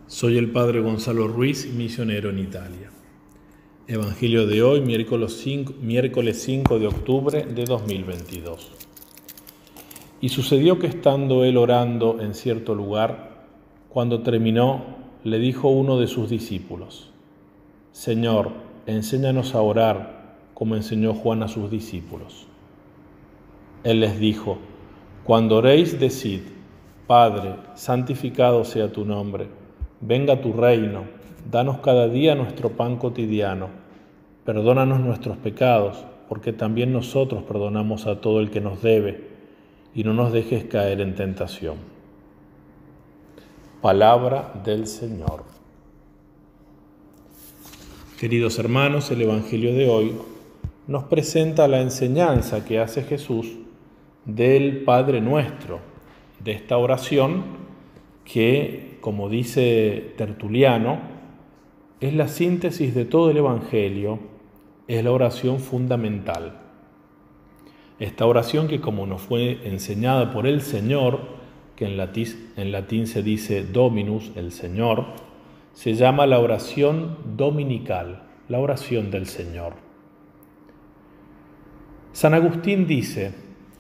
Soy el Padre Gonzalo Ruiz, misionero en Italia. Evangelio de hoy, miércoles 5 de octubre de 2022. Y sucedió que estando él orando en cierto lugar, cuando terminó, le dijo uno de sus discípulos: Señor, enséñanos a orar, como enseñó Juan a sus discípulos. Él les dijo: Cuando oréis, decid: Padre, santificado sea tu nombre. Venga tu reino, danos cada día nuestro pan cotidiano. Perdónanos nuestros pecados, porque también nosotros perdonamos a todo el que nos debe, y no nos dejes caer en tentación. Palabra del Señor. Queridos hermanos, el Evangelio de hoy nos presenta la enseñanza que hace Jesús del Padre Nuestro, de esta oración que, como dice Tertuliano, es la síntesis de todo el Evangelio, es la oración fundamental. Esta oración que, como nos fue enseñada por el Señor, que en latín se dice Dominus, el Señor, se llama la oración dominical, la oración del Señor. San Agustín dice: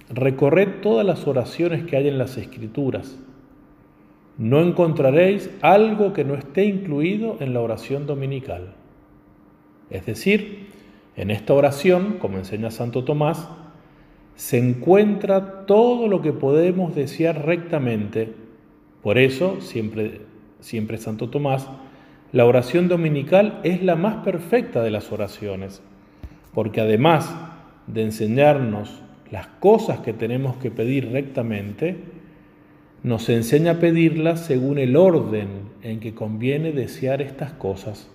recorred todas las oraciones que hay en las Escrituras. No encontraréis algo que no esté incluido en la oración dominical. Es decir, en esta oración, como enseña Santo Tomás, se encuentra todo lo que podemos desear rectamente. Por eso, siempre Santo Tomás, la oración dominical es la más perfecta de las oraciones, porque además de enseñarnos las cosas que tenemos que pedir rectamente, nos enseña a pedirlas según el orden en que conviene desear estas cosas,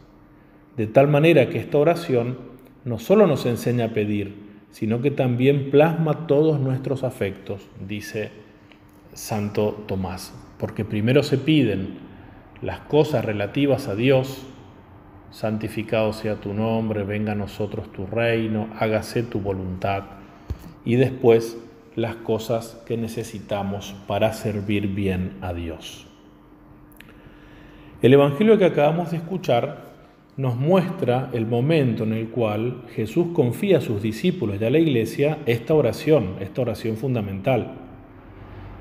de tal manera que esta oración no solo nos enseña a pedir, sino que también plasma todos nuestros afectos, dice Santo Tomás, porque primero se piden las cosas relativas a Dios: santificado sea tu nombre, venga a nosotros tu reino, hágase tu voluntad, y después las cosas que necesitamos para servir bien a Dios. El Evangelio que acabamos de escuchar nos muestra el momento en el cual Jesús confía a sus discípulos y a la Iglesia esta oración fundamental.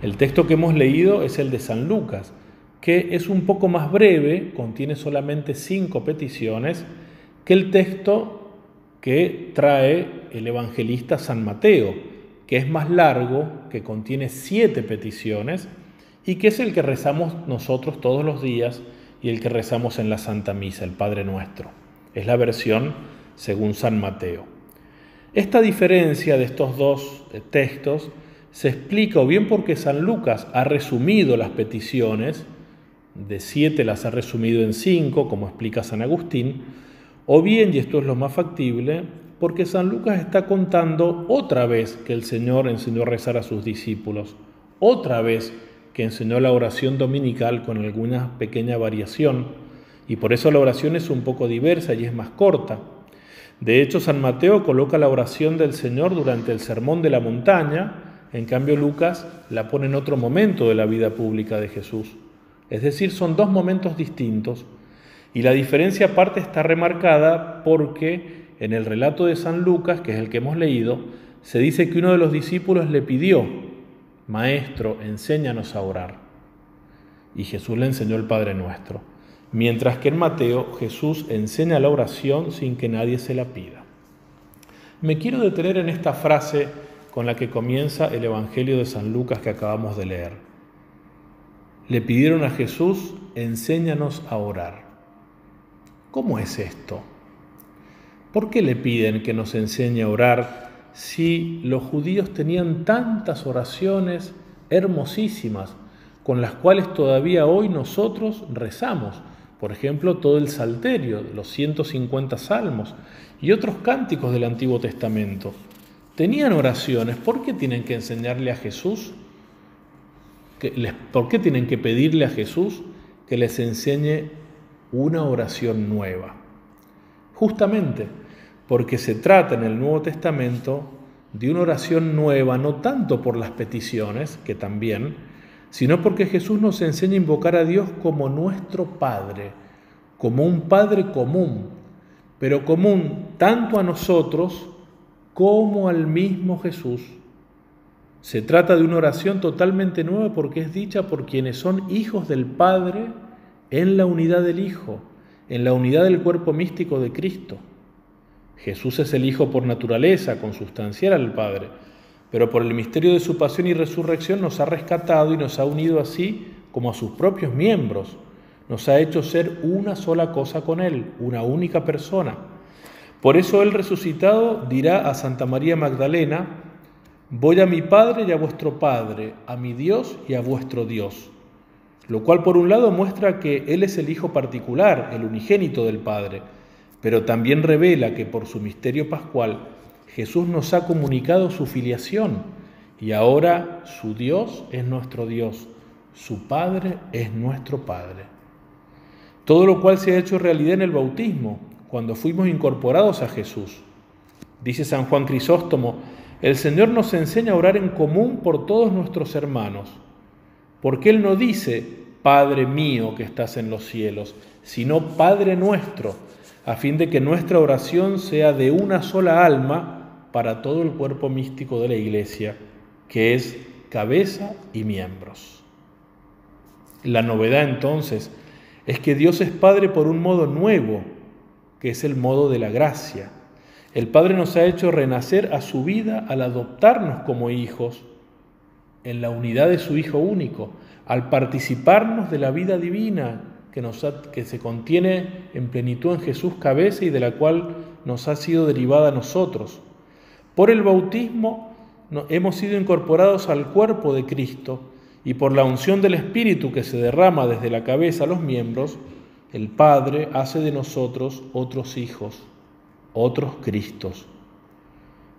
El texto que hemos leído es el de San Lucas, que es un poco más breve, contiene solamente 5 peticiones, que el texto que trae el evangelista San Mateo, que es más largo, que contiene 7 peticiones y que es el que rezamos nosotros todos los días y el que rezamos en la Santa Misa, el Padre Nuestro. Es la versión según San Mateo. Esta diferencia de estos dos textos se explica o bien porque San Lucas ha resumido las peticiones, de 7 las ha resumido en 5, como explica San Agustín, o bien, y esto es lo más factible, porque San Lucas está contando otra vez que el Señor enseñó a rezar a sus discípulos, otra vez que enseñó la oración dominical con alguna pequeña variación, y por eso la oración es un poco diversa y es más corta. De hecho, San Mateo coloca la oración del Señor durante el Sermón de la Montaña, en cambio Lucas la pone en otro momento de la vida pública de Jesús. Es decir, son 2 momentos distintos, y la diferencia aparte está remarcada porque en el relato de San Lucas, que es el que hemos leído, se dice que uno de los discípulos le pidió: Maestro, enséñanos a orar. Y Jesús le enseñó el Padre Nuestro. Mientras que en Mateo, Jesús enseña la oración sin que nadie se la pida. Me quiero detener en esta frase con la que comienza el Evangelio de San Lucas que acabamos de leer. Le pidieron a Jesús: enséñanos a orar. ¿Cómo es esto? ¿Por qué le piden que nos enseñe a orar si los judíos tenían tantas oraciones hermosísimas con las cuales todavía hoy nosotros rezamos? Por ejemplo, todo el Salterio, los 150 salmos y otros cánticos del Antiguo Testamento. Tenían oraciones. ¿Por qué tienen que enseñarle a Jesús? ¿Por qué tienen que pedirle a Jesús que les enseñe una oración nueva? Justamente porque se trata en el Nuevo Testamento de una oración nueva, no tanto por las peticiones, que también, sino porque Jesús nos enseña a invocar a Dios como nuestro Padre, como un Padre común, pero común tanto a nosotros como al mismo Jesús. Se trata de una oración totalmente nueva porque es dicha por quienes son hijos del Padre en la unidad del Hijo, en la unidad del cuerpo místico de Cristo. Jesús es el Hijo por naturaleza, consubstancial al Padre, pero por el misterio de su pasión y resurrección nos ha rescatado y nos ha unido así como a sus propios miembros. Nos ha hecho ser una sola cosa con Él, una única persona. Por eso Él resucitado dirá a Santa María Magdalena: voy a mi Padre y a vuestro Padre, a mi Dios y a vuestro Dios. Lo cual por un lado muestra que Él es el Hijo particular, el unigénito del Padre, pero también revela que por su misterio pascual Jesús nos ha comunicado su filiación y ahora su Dios es nuestro Dios, su Padre es nuestro Padre. Todo lo cual se ha hecho realidad en el bautismo, cuando fuimos incorporados a Jesús. Dice San Juan Crisóstomo: el Señor nos enseña a orar en común por todos nuestros hermanos, porque Él no dice Padre mío que estás en los cielos, sino Padre nuestro, a fin de que nuestra oración sea de una sola alma para todo el cuerpo místico de la Iglesia, que es cabeza y miembros. La novedad entonces es que Dios es Padre por un modo nuevo, que es el modo de la gracia. El Padre nos ha hecho renacer a su vida al adoptarnos como hijos, en la unidad de su Hijo único, al participarnos de la vida divina que se contiene en plenitud en Jesús cabeza y de la cual nos ha sido derivada a nosotros. Por el bautismo hemos sido incorporados al cuerpo de Cristo y por la unción del Espíritu que se derrama desde la cabeza a los miembros, el Padre hace de nosotros otros hijos, otros Cristos.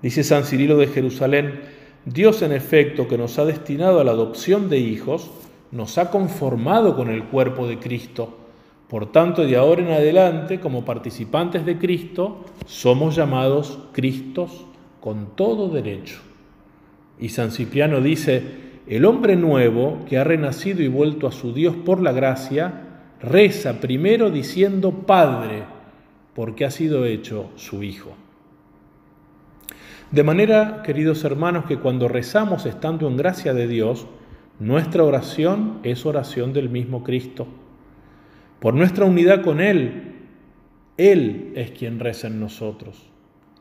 Dice San Cirilo de Jerusalén: Dios en efecto que nos ha destinado a la adopción de hijos, nos ha conformado con el cuerpo de Cristo. Por tanto, de ahora en adelante, como participantes de Cristo, somos llamados Cristos con todo derecho. Y San Cipriano dice: el hombre nuevo que ha renacido y vuelto a su Dios por la gracia, reza primero diciendo Padre, porque ha sido hecho su Hijo. De manera, queridos hermanos, que cuando rezamos estando en gracia de Dios, nuestra oración es oración del mismo Cristo. Por nuestra unidad con Él, Él es quien reza en nosotros.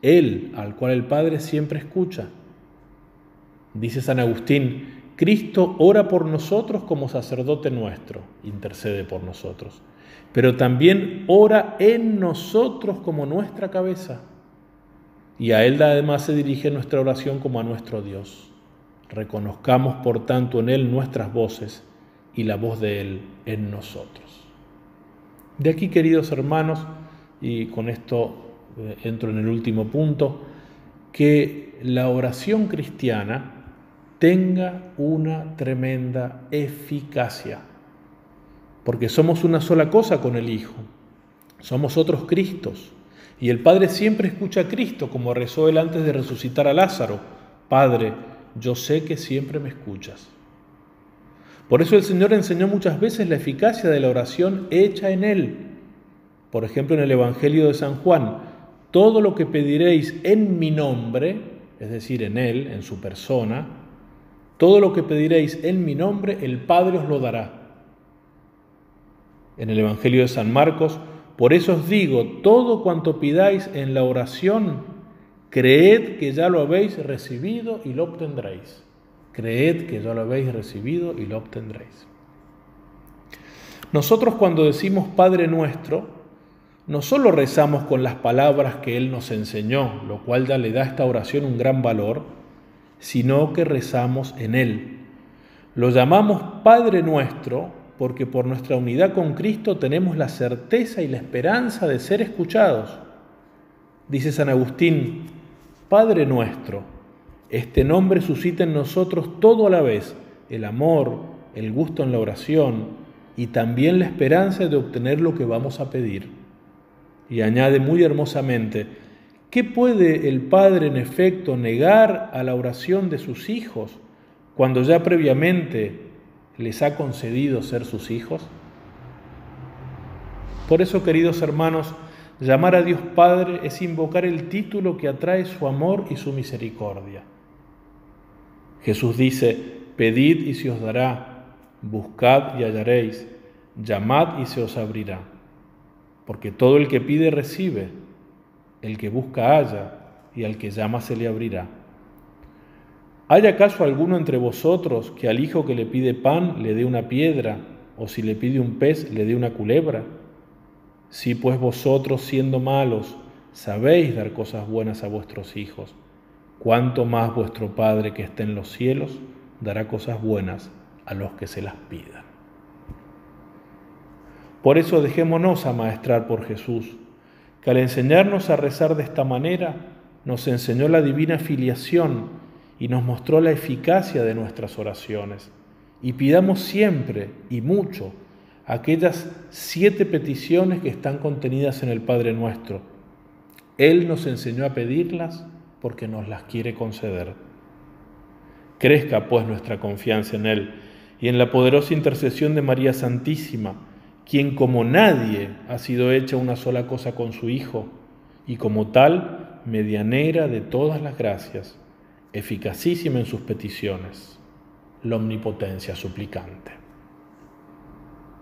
Él, al cual el Padre siempre escucha. Dice San Agustín: Cristo ora por nosotros como sacerdote nuestro, intercede por nosotros, pero también ora en nosotros como nuestra cabeza. Y a Él además se dirige nuestra oración como a nuestro Dios. Reconozcamos, por tanto, en Él nuestras voces y la voz de Él en nosotros. De aquí, queridos hermanos, y con esto entro en el último punto, que la oración cristiana tenga una tremenda eficacia, porque somos una sola cosa con el Hijo, somos otros Cristos, y el Padre siempre escucha a Cristo, como rezó Él antes de resucitar a Lázaro: Padre, yo sé que siempre me escuchas. Por eso el Señor enseñó muchas veces la eficacia de la oración hecha en Él. Por ejemplo, en el Evangelio de San Juan: todo lo que pediréis en mi nombre, es decir, en Él, en su persona, todo lo que pediréis en mi nombre, el Padre os lo dará. En el Evangelio de San Marcos: por eso os digo, todo cuanto pidáis en la oración, creed que ya lo habéis recibido y lo obtendréis. Creed que ya lo habéis recibido y lo obtendréis. Nosotros, cuando decimos Padre nuestro, no solo rezamos con las palabras que Él nos enseñó, lo cual ya le da a esta oración un gran valor, sino que rezamos en Él. Lo llamamos Padre nuestro porque por nuestra unidad con Cristo tenemos la certeza y la esperanza de ser escuchados. Dice San Agustín: Padre nuestro, este nombre suscita en nosotros todo a la vez: el amor, el gusto en la oración y también la esperanza de obtener lo que vamos a pedir. Y añade muy hermosamente: ¿qué puede el Padre en efecto negar a la oración de sus hijos cuando ya previamente les ha concedido ser sus hijos? Por eso, queridos hermanos, llamar a Dios Padre es invocar el título que atrae su amor y su misericordia. Jesús dice: pedid y se os dará, buscad y hallaréis, llamad y se os abrirá. Porque todo el que pide recibe, el que busca halla, y al que llama se le abrirá. ¿Hay acaso alguno entre vosotros que al hijo que le pide pan le dé una piedra, o si le pide un pez le dé una culebra? Si pues vosotros, siendo malos, sabéis dar cosas buenas a vuestros hijos, ¿cuánto más vuestro Padre que está en los cielos dará cosas buenas a los que se las pidan? Por eso dejémonos amaestrar por Jesús, que al enseñarnos a rezar de esta manera, nos enseñó la divina filiación y nos mostró la eficacia de nuestras oraciones. Y pidamos siempre y mucho aquellas 7 peticiones que están contenidas en el Padre Nuestro. Él nos enseñó a pedirlas porque nos las quiere conceder. Crezca pues nuestra confianza en Él y en la poderosa intercesión de María Santísima, quien como nadie ha sido hecha una sola cosa con su Hijo, y como tal, medianera de todas las gracias, eficacísima en sus peticiones, la omnipotencia suplicante.